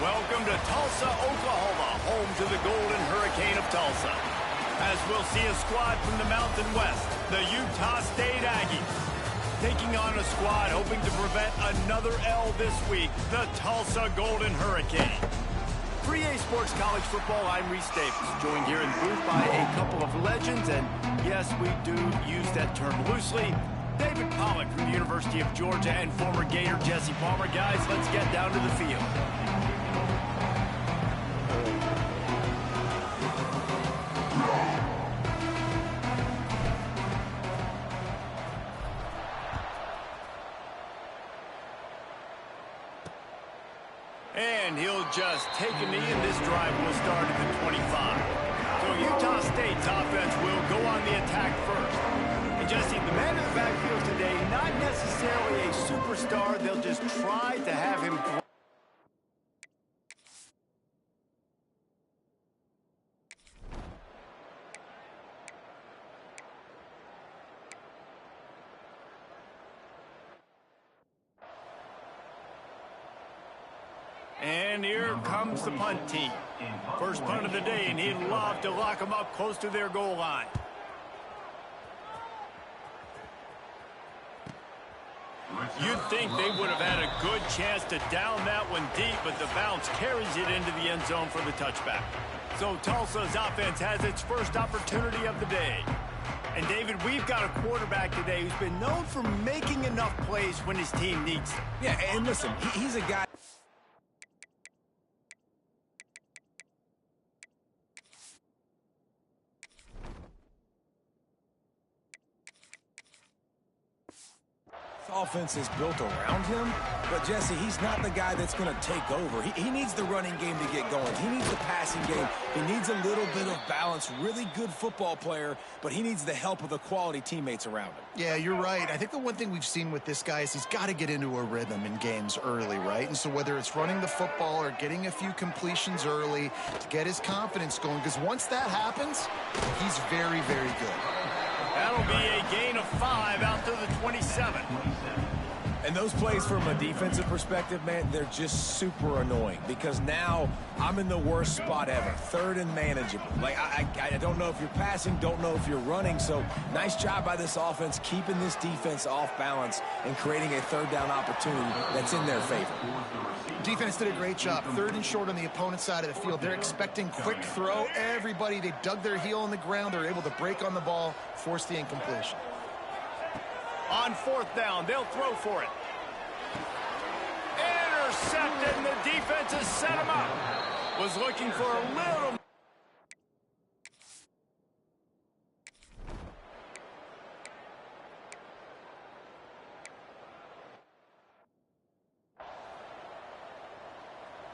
Welcome to Tulsa, Oklahoma, home to the Golden Hurricane of Tulsa. As we'll see a squad from the Mountain West, the Utah State Aggies. Taking on a squad hoping to prevent another L this week, the Tulsa Golden Hurricane. For EA Sports College Football, I'm Reese Davis, joined here in the booth by a couple of legends, and yes, we do use that term loosely. David Pollock from the University of Georgia and former Gator Jesse Palmer. Guys, let's get down to the field. And he'll just take a knee, and this drive will start at the 25. So Utah State's offense will go on the attack first. And Jesse, the man in the backfield today, not necessarily a superstar. They'll just try to have him. And here comes the punt team. First punt of the day, and he'd love to lock them up close to their goal line. You'd think they would have had a good chance to down that one deep, but the bounce carries it into the end zone for the touchback. So Tulsa's offense has its first opportunity of the day. And David, we've got a quarterback today who's been known for making enough plays when his team needs them. Yeah, and listen, he's a guy. Offense is built around him, but Jesse, he's not the guy that's going to take over. He needs the running game to get going. He needs the passing game. He needs a little bit of balance. Really good football player, but he needs the help of the quality teammates around him. Yeah, you're right. I think the one thing we've seen with this guy is he's got to get into a rhythm in games early, right? And so whether it's running the football or getting a few completions early to get his confidence going, because once that happens, he's very, very good. That'll be a gain of 5 out to the 27. And those plays from a defensive perspective, man, they're just super annoying because now I'm in the worst spot ever. Third and manageable. Like, I don't know if you're passing, don't know if you're running. So nice job by this offense keeping this defense off balance and creating a third down opportunity that's in their favor. Defense did a great job. Third and short on the opponent's side of the field. They're expecting quick throw. Everybody, they dug their heel on the ground. They're able to break on the ball, force the incompletion. On fourth down, they'll throw for it. Intercepted, and the defense has set him up. Was looking for a little...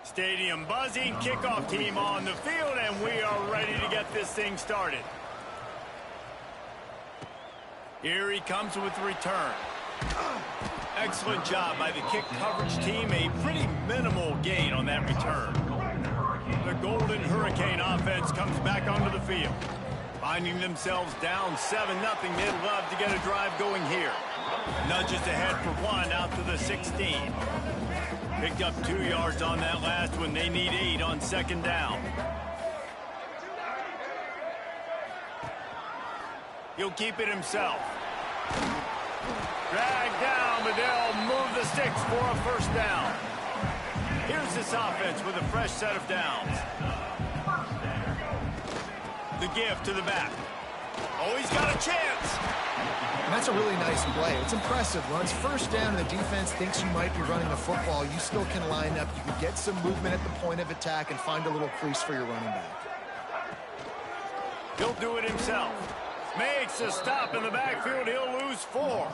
Stadium buzzing, kickoff team on the field, and we are ready to get this thing started. Here he comes with the return. Excellent job by the kick coverage team. A pretty minimal gain on that return. The Golden Hurricane offense comes back onto the field. Finding themselves down 7-0, they'd love to get a drive going here. Nudges ahead for 1 out to the 16. Picked up 2 yards on that last one. They need 8 on second down. He'll keep it himself. Drag down, but they'll move the sticks for a first down. Here's this offense with a fresh set of downs. The give to the back. Oh, he's got a chance. And that's a really nice play. It's impressive. Runs first down, and the defense thinks you might be running the football. You still can line up. You can get some movement at the point of attack and find a little crease for your running back. He'll do it himself. Makes a stop in the backfield. He'll lose 4.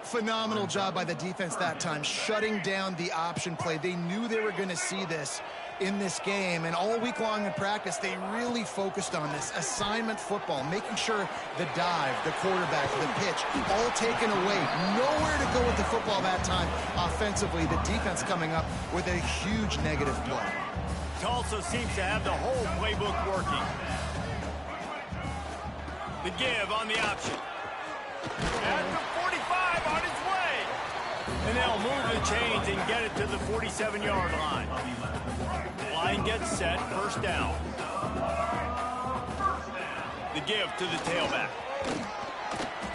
Phenomenal job by the defense that time, shutting down the option play. They knew they were going to see this in this game, and all week long in practice, they really focused on this assignment football, making sure the dive, the quarterback, the pitch, all taken away. Nowhere to go with the football that time offensively. The defense coming up with a huge negative play. Tulsa seems to have the whole playbook working. The give on the option. At the 45 on his way. And they'll move the chains and get it to the 47-yard line. Line gets set, first down. The give to the tailback.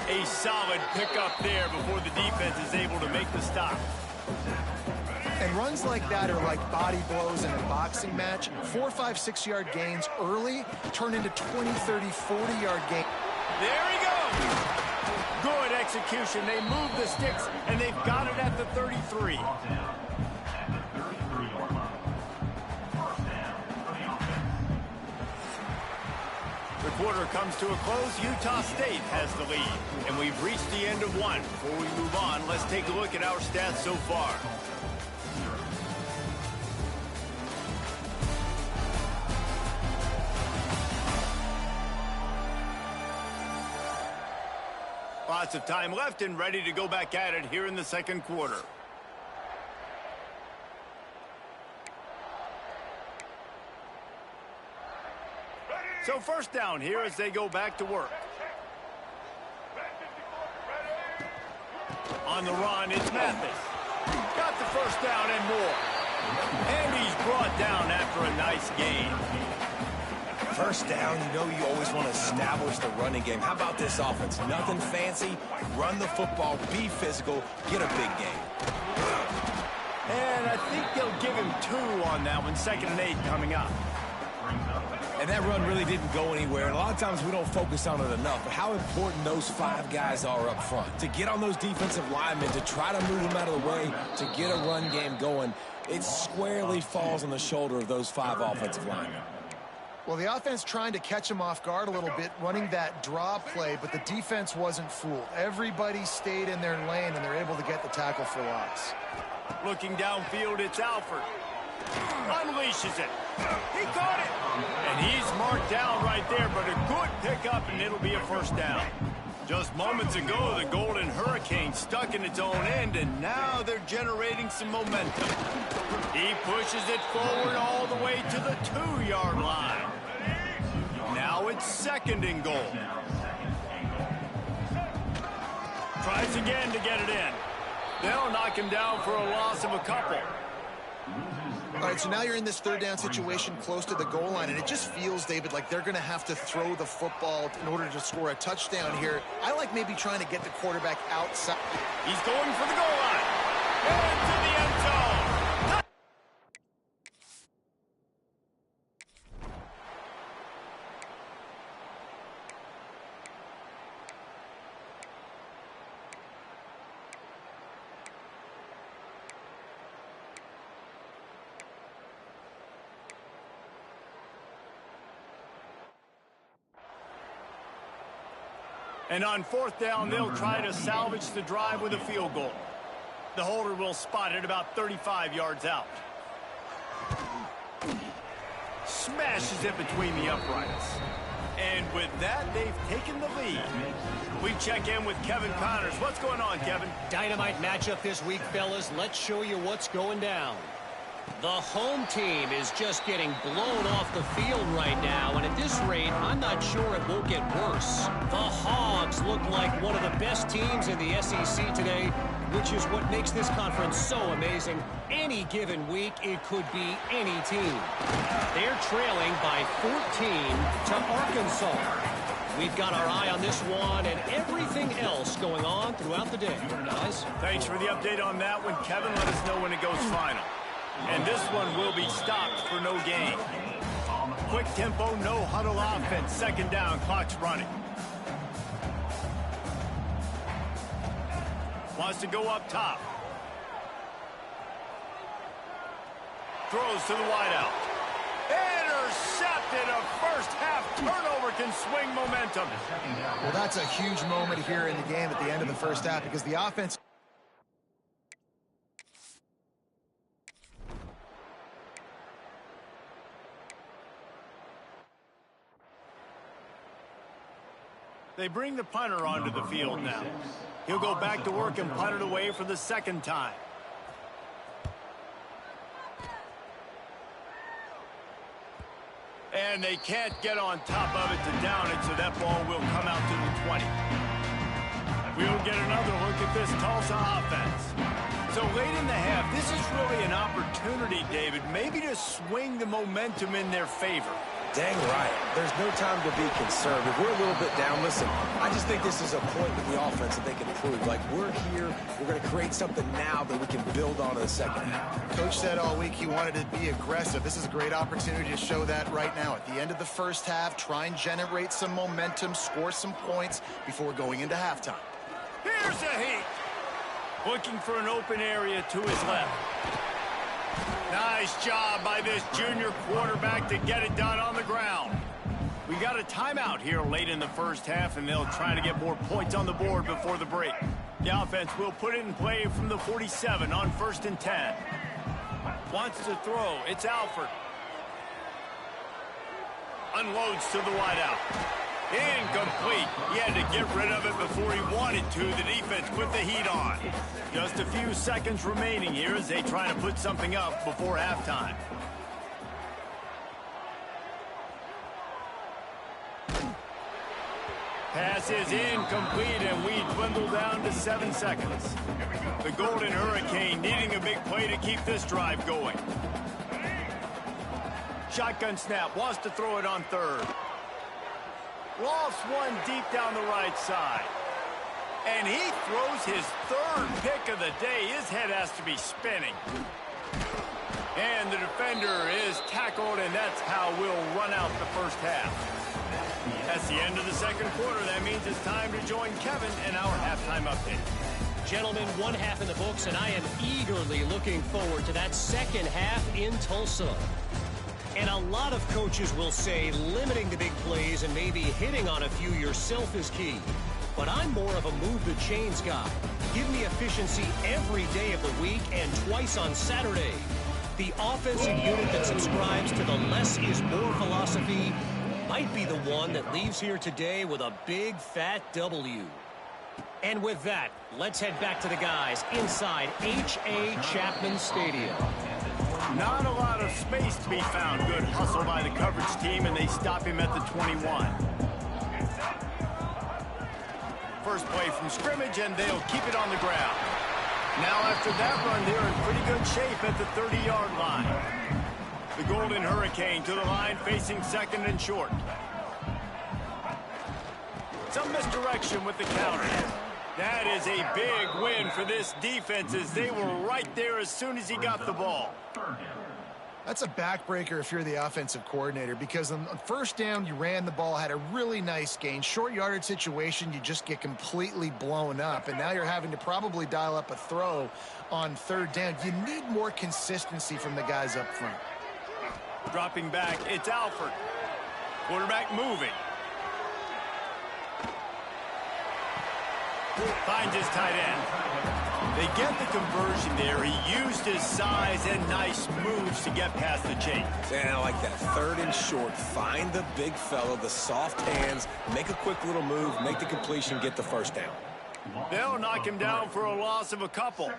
A solid pickup there before the defense is able to make the stop. And runs like that are like body blows in a boxing match. 4, 5, 6-yard gains early turn into 20, 30, 40-yard gains. There he goes. Good execution. They move the sticks, and they've got it at the 33. The quarter comes to a close. Utah State has the lead, and we've reached the end of one. Before we move on, let's take a look at our stats so far. Lots of time left and ready to go back at it here in the second quarter. So first down here as they go back to work. On the run, it's Mathis. Got the first down and more. And he's brought down after a nice gain. First down, you know you always want to establish the running game. How about this offense? Nothing fancy. Run the football, be physical, get a big gain. And I think they'll give him 2 on that one. 2nd and 8 coming up. And that run really didn't go anywhere. And a lot of times we don't focus on it enough. But how important those 5 guys are up front. To get on those defensive linemen, to try to move them out of the way, to get a run game going, it squarely falls on the shoulder of those 5 offensive linemen. Well, the offense trying to catch him off guard a little bit, running that draw play, but the defense wasn't fooled. Everybody stayed in their lane, and they're able to get the tackle for loss. Looking downfield, it's Alford. Unleashes it. He caught it. And he's marked down right there, but a good pickup, and it'll be a first down. Just moments ago, the Golden Hurricane stuck in its own end, and now they're generating some momentum. He pushes it forward all the way to the 2-yard line. Now it's 2nd and goal. Tries again to get it in. They'll knock him down for a loss of a couple. All right, so now you're in this 3rd down situation close to the goal line, and it just feels, David, like they're going to have to throw the football in order to score a touchdown here. I like maybe trying to get the quarterback outside. He's going for the goal line. And to the end zone. And on 4th down, they'll try to salvage the drive with a field goal. The holder will spot it about 35 yards out. Smashes it between the uprights. And with that, they've taken the lead. We check in with Kevin Connors. What's going on, Kevin? Dynamite matchup this week, fellas. Let's show you what's going down. The home team is just getting blown off the field right now, and at this rate, I'm not sure it won't get worse. The Hogs look like one of the best teams in the SEC today, which is what makes this conference so amazing. Any given week, it could be any team. They're trailing by 14 to Arkansas. We've got our eye on this one and everything else going on throughout the day. Guys? Thanks for the update on that one, Kevin. Let us know when it goes final. And this one will be stopped for no gain. Quick tempo, no huddle offense. 2nd down, clock's running. Wants to go up top. Throws to the wideout. Intercepted. A first half turnover can swing momentum. Well, that's a huge moment here in the game at the end of the first half because the offense... They bring the punter onto the field now. He'll go back to work and punt it away for the 2nd time. And they can't get on top of it to down it, so that ball will come out to the 20. We'll get another look at this Tulsa offense. So late in the half, this is really an opportunity, David, maybe to swing the momentum in their favor. Dang right. There's no time to be concerned. If we're a little bit down, listen, I just think this is a point with the offense that they can prove. Like, we're here, we're going to create something now that we can build on in the second half. Coach said all week he wanted to be aggressive. This is a great opportunity to show that right now. At the end of the first half, try and generate some momentum, score some points before going into halftime. Here's a heat. Looking for an open area to his left. Nice job by this junior quarterback to get it done on the ground. We got a timeout here late in the first half, and they'll try to get more points on the board before the break. The offense will put it in play from the 47 on 1st and 10. Wants to throw. It's Alford. Unloads to the wideout. Incomplete. He had to get rid of it before he wanted to. The defense put the heat on. Just a few seconds remaining here as they try to put something up before halftime. Pass is incomplete, and we dwindle down to 7 seconds. The Golden Hurricane needing a big play to keep this drive going. Shotgun snap. Wants to throw it on 3rd. Lost one deep down the right side. And he throws his 3rd pick of the day. His head has to be spinning. And the defender is tackled, and that's how we'll run out the first half. That's the end of the second quarter. That means it's time to join Kevin in our halftime update. Gentlemen, one half in the books, and I am eagerly looking forward to that second half in Tulsa. And a lot of coaches will say limiting the big plays and maybe hitting on a few yourself is key. But I'm more of a move the chains guy. Give me efficiency every day of the week and twice on Saturday. The offensive unit that subscribes to the less is more philosophy might be the one that leaves here today with a big fat W. And with that, let's head back to the guys inside H.A. Chapman Stadium. Not a lot of space to be found. Good hustle by the coverage team, and they stop him at the 21. First play from scrimmage, and they'll keep it on the ground. Now after that run, they're in pretty good shape at the 30-yard line. The Golden Hurricane to the line, facing 2nd and short. Some misdirection with the counter. That is a big win for this defense, as they were right there as soon as he got the ball. That's a backbreaker if you're the offensive coordinator, because on 1st down, you ran the ball, had a really nice gain. Short yardage situation, you just get completely blown up, and now you're having to probably dial up a throw on 3rd down. You need more consistency from the guys up front. Dropping back, it's Alford. Quarterback moving. Finds his tight end. They get the conversion there. He used his size and nice moves to get past the chain. And I like that. 3rd and short. Find the big fellow, the soft hands, make a quick little move, make the completion, get the 1st down. They'll knock him down for a loss of a couple.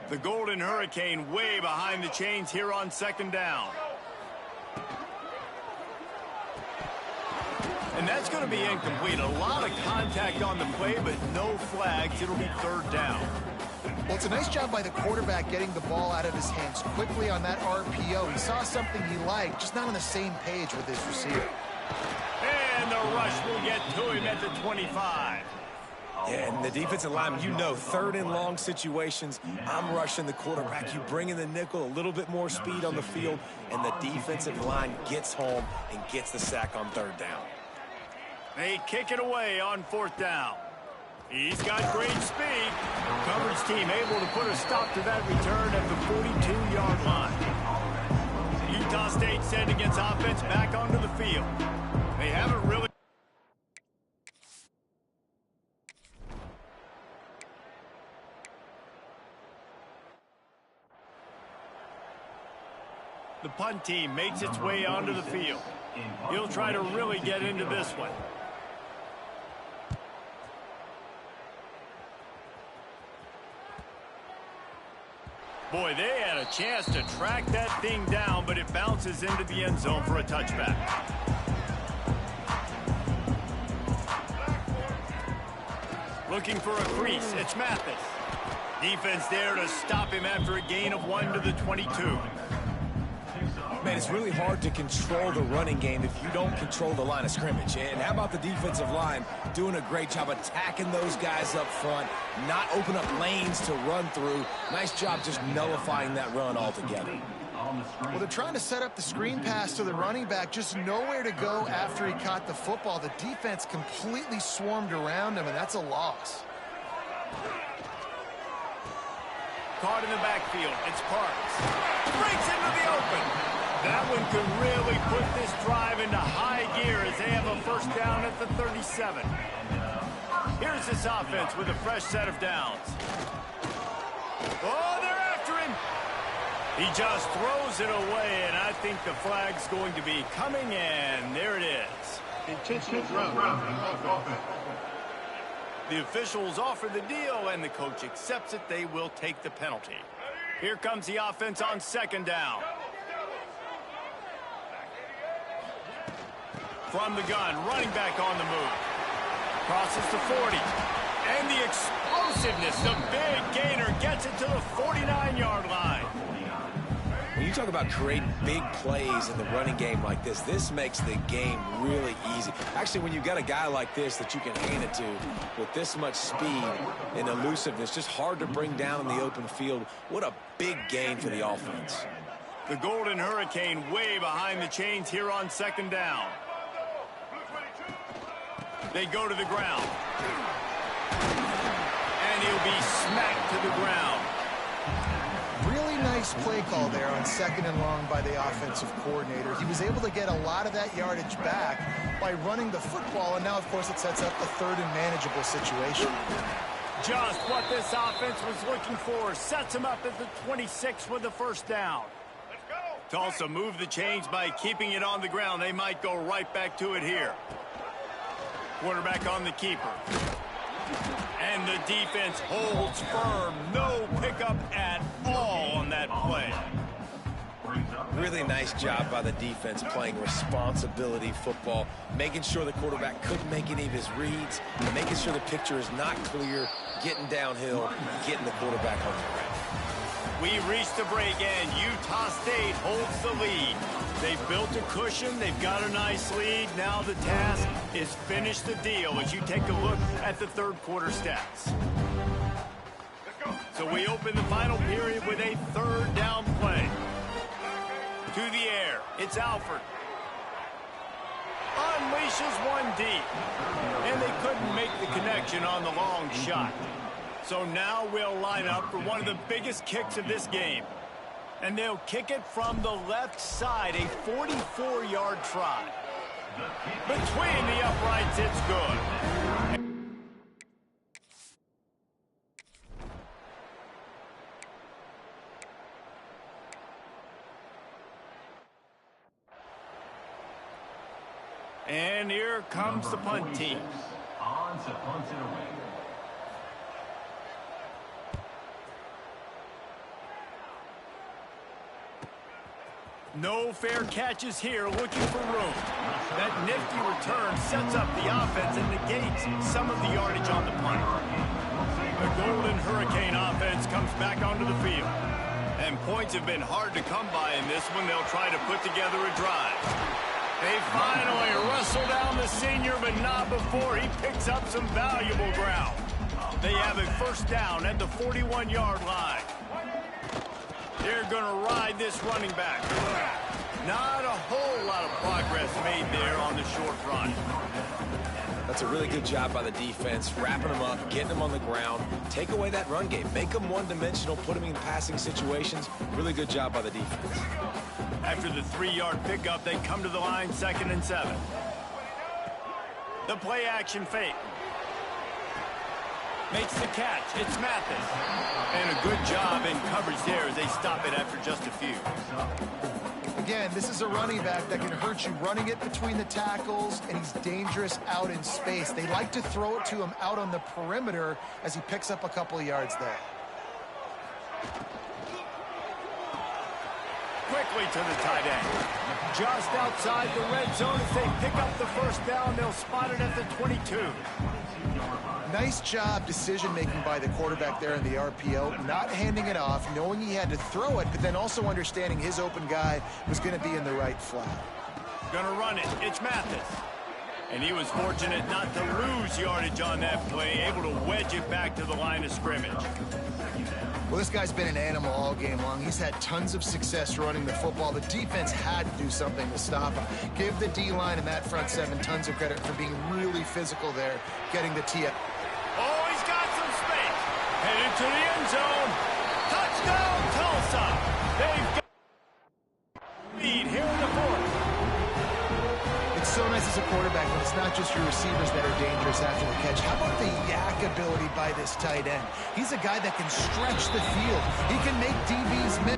The Golden Hurricane way behind the chains here on 2nd down. And that's going to be incomplete. A lot of contact on the play, but no flags. It'll be 3rd down. Well, it's a nice job by the quarterback getting the ball out of his hands quickly on that RPO. He saw something he liked, just not on the same page with his receiver. And the rush will get to him at the 25. Yeah, and the defensive lineman, you know, 3rd and long situations, I'm rushing the quarterback. You bring in the nickel, a little bit more speed on the field, and the defensive line gets home and gets the sack on 3rd down. They kick it away on 4th down. He's got great speed. Coverage team able to put a stop to that return at the 42-yard line. Utah State sent against offense back onto the field. They haven't really... The punt team makes its way onto the field. He'll try to really get into this one. Boy, they had a chance to track that thing down, but it bounces into the end zone for a touchback. Looking for a crease. It's Mathis. Defense there to stop him after a gain of 1 to the 22. Man, it's really hard to control the running game if you don't control the line of scrimmage. And how about the defensive line doing a great job attacking those guys up front, not open up lanes to run through. Nice job just nullifying that run altogether. Well, they're trying to set up the screen pass to the running back, just nowhere to go after he caught the football. The defense completely swarmed around him, and that's a loss. Caught in the backfield. It's Parks. Breaks into the open. That one could really put this drive into high gear as they have a first down at the 37. Here's this offense with a fresh set of downs. Oh, they're after him. He just throws it away, and I think the flag's going to be coming in. There it is. Intentional grounding. The officials offer the deal, and the coach accepts it. They will take the penalty. Here comes the offense on second down. From the gun, running back on the move. Crosses to 40. And the explosiveness, the big gainer, gets it to the 49-yard line. When you talk about creating big plays in the running game like this makes the game really easy. Actually, when you've got a guy like this that you can hand it to with this much speed and elusiveness, just hard to bring down in the open field. What a big gain for the offense. The Golden Hurricane way behind the chains here on second down. They go to the ground. And he'll be smacked to the ground. Really nice play call there on second and long by the offensive coordinator. He was able to get a lot of that yardage back by running the football, and now, of course, it sets up a third and manageable situation. Just what this offense was looking for. Sets him up at the 26 with the first down. Tulsa moved the chains by keeping it on the ground. They might go right back to it here. Quarterback on the keeper. And the defense holds firm. No pickup at all on that play. Really nice job by the defense playing responsibility football, making sure the quarterback couldn't make any of his reads, and making sure the picture is not clear, getting downhill, getting the quarterback on the ground. We reached the break, and Utah State holds the lead. They've built a cushion. They've got a nice lead. Now the task is finish the deal as you take a look at the third quarter stats. So we open the final period with a third down play. To the air. It's Alford. Unleashes one deep. And they couldn't make the connection on the long shot. So now we'll line up for one of the biggest kicks of this game. And they'll kick it from the left side, a 44-yard try. Between the uprights, it's good. And here comes the punt team. On to punt it away. No fair catches here, looking for room. That nifty return sets up the offense and negates some of the yardage on the punt. The Golden Hurricane offense comes back onto the field. And points have been hard to come by in this one. They'll try to put together a drive. They finally wrestle down the senior, but not before he picks up some valuable ground. They have a first down at the 41-yard line. They're going to ride this running back. Not a whole lot of progress made there on the short run. That's a really good job by the defense, wrapping them up, getting them on the ground, take away that run game, make them one-dimensional, put them in passing situations. Really good job by the defense. After the 3-yard pickup, they come to the line, 2nd and 7. The play action fake. Makes the catch. It's Mathis. And a good job in coverage there as they stop it after just a few. Again, this is a running back that can hurt you running it between the tackles, and he's dangerous out in space. They like to throw it to him out on the perimeter as he picks up a couple of yards there. quickly to the tight end. Just outside the red zone as they pick up the first down. They'll spot it at the 22. Nice job decision-making by the quarterback there in the RPO, not handing it off, knowing he had to throw it, but then also understanding his open guy was going to be in the right flat. Gonna run it. It's Mathis. And he was fortunate not to lose yardage on that play, able to wedge it back to the line of scrimmage. Well, this guy's been an animal all game long. He's had tons of success running the football. The defense had to do something to stop him. Give the D-line and that front seven tons of credit for being really physical there, getting the tee up. Oh, he's got some space. Headed to the end zone. Touchdown, Tulsa. They've got lead here in the fourth. It's so nice as a quarterback when it's not just your receivers that are dangerous after the catch. How about the yak ability by this tight end? He's a guy that can stretch the field. He can make DBs miss.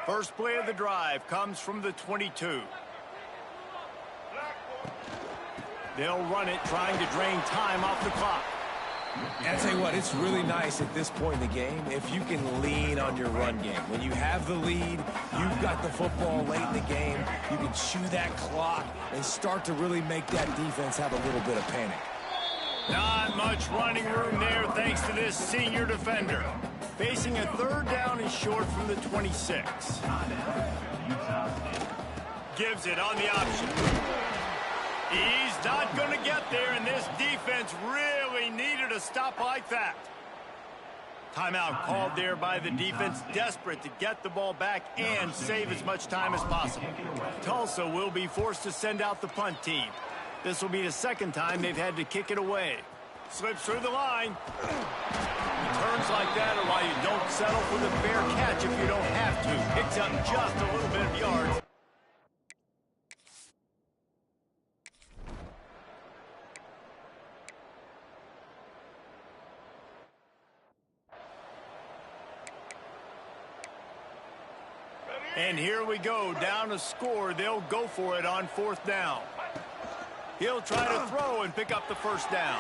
First play of the drive comes from the 22. They'll run it, trying to drain time off the clock. And I tell you what, it's really nice at this point in the game if you can lean on your run game. When you have the lead, you've got the football late in the game, you can chew that clock and start to really make that defense have a little bit of panic. Not much running room there thanks to this senior defender. Facing a third down and short from the 26. Gives it on the option. He's not going to get there, and this defense really needed a stop like that. Timeout called there by the defense, desperate to get the ball back and save as much time as possible. Tulsa will be forced to send out the punt team. This will be the second time they've had to kick it away. Slips through the line. Returns like that are why you don't settle for the fair catch if you don't have to. Picks up just a little bit of yards. And here we go, down a score. They'll go for it on fourth down. He'll try to throw and pick up the first down.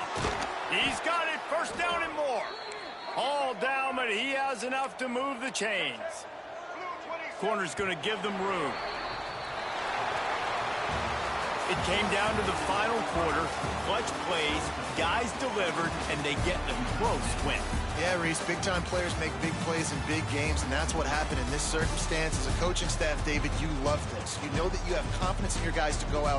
He's got it, first down and more. All down, but he has enough to move the chains. Corner's going to give them room. It came down to the final quarter. Clutch plays, guys delivered, and they get a close win. Yeah, Reese, big-time players make big plays in big games, and that's what happened in this circumstance. As a coaching staff, David, you love this. You know that you have confidence in your guys to go out